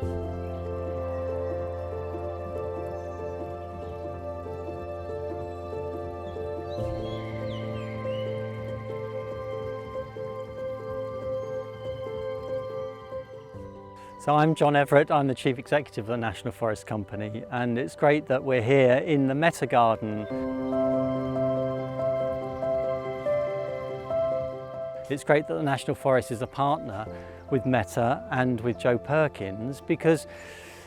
So I'm John Everett, I'm the Chief Executive of the National Forest Company, and it's great that we're here in the Meta Garden. It's great that the National Forest is a partner with Meta and with Joe Perkins, because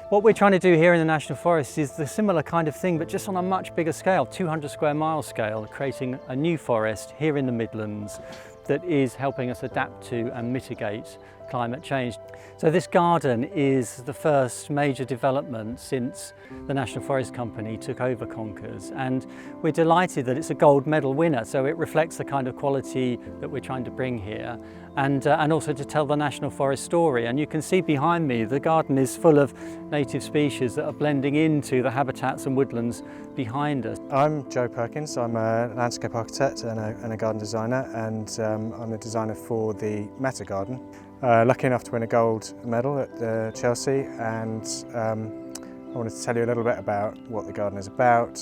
what we're trying to do here in the National Forest is the similar kind of thing, but just on a much bigger scale, 200 square mile scale, creating a new forest here in the Midlands that is helping us adapt to and mitigate climate change. So this garden is the first major development since the National Forest Company took over Conkers, and we're delighted that it's a gold medal winner, so it reflects the kind of quality that we're trying to bring here, and also to tell the National Forest story. And you can see behind me the garden is full of native species that are blending into the habitats and woodlands behind us. I'm Joe Perkins. I'm a landscape architect and a garden designer, and I'm the designer for the Meta Garden. Lucky enough to win a gold medal at Chelsea, and I wanted to tell you a little bit about what the garden is about,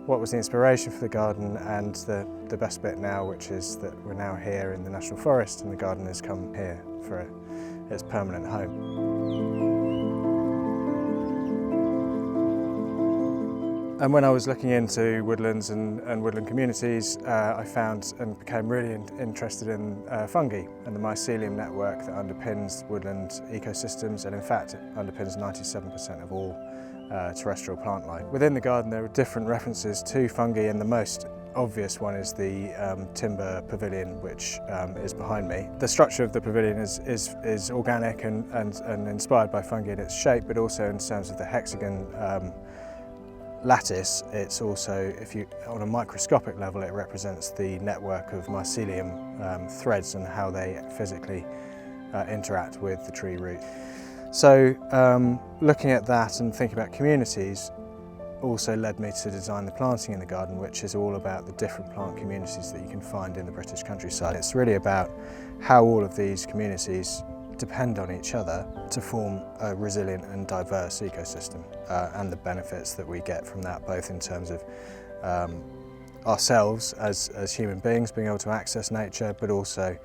what was the inspiration for the garden, and the best bit now, which is that we're now here in the National Forest and the garden has come here for its permanent home. And when I was looking into woodlands and woodland communities, I found and became really interested in fungi and the mycelium network that underpins woodland ecosystems, and in fact it underpins 97% of all terrestrial plant life. Within the garden there are different references to fungi, and the most obvious one is the timber pavilion, which is behind me. The structure of the pavilion is organic and inspired by fungi in its shape, but also in terms of the hexagon lattice. It's also, on a microscopic level, it represents the network of mycelium threads and how they physically interact with the tree root. So looking at that and thinking about communities also led me to design the planting in the garden, which is all about the different plant communities that you can find in the British countryside. It's really about how all of these communities depend on each other to form a resilient and diverse ecosystem, and the benefits that we get from that, both in terms of ourselves as human beings being able to access nature, but also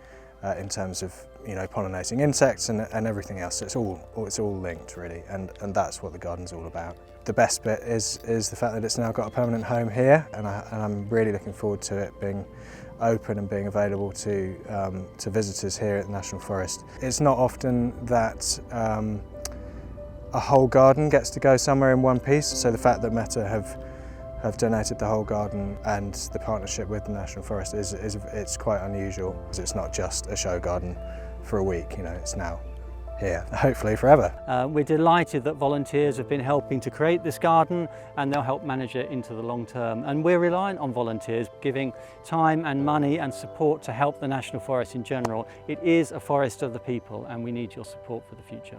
in terms of pollinating insects and everything else. It's all linked really, and that's what the garden's all about. The best bit is the fact that it's now got a permanent home here, and I'm really looking forward to it being open and being available to visitors here at the National Forest. It's not often that a whole garden gets to go somewhere in one piece, so the fact that Meta have donated the whole garden and the partnership with the National Forest it's quite unusual. It's not just a show garden for a week, it's now here, hopefully forever. We're delighted that volunteers have been helping to create this garden, and they'll help manage it into the long term. And we're reliant on volunteers giving time and money and support to help the National Forest in general. It is a forest of the people, and we need your support for the future.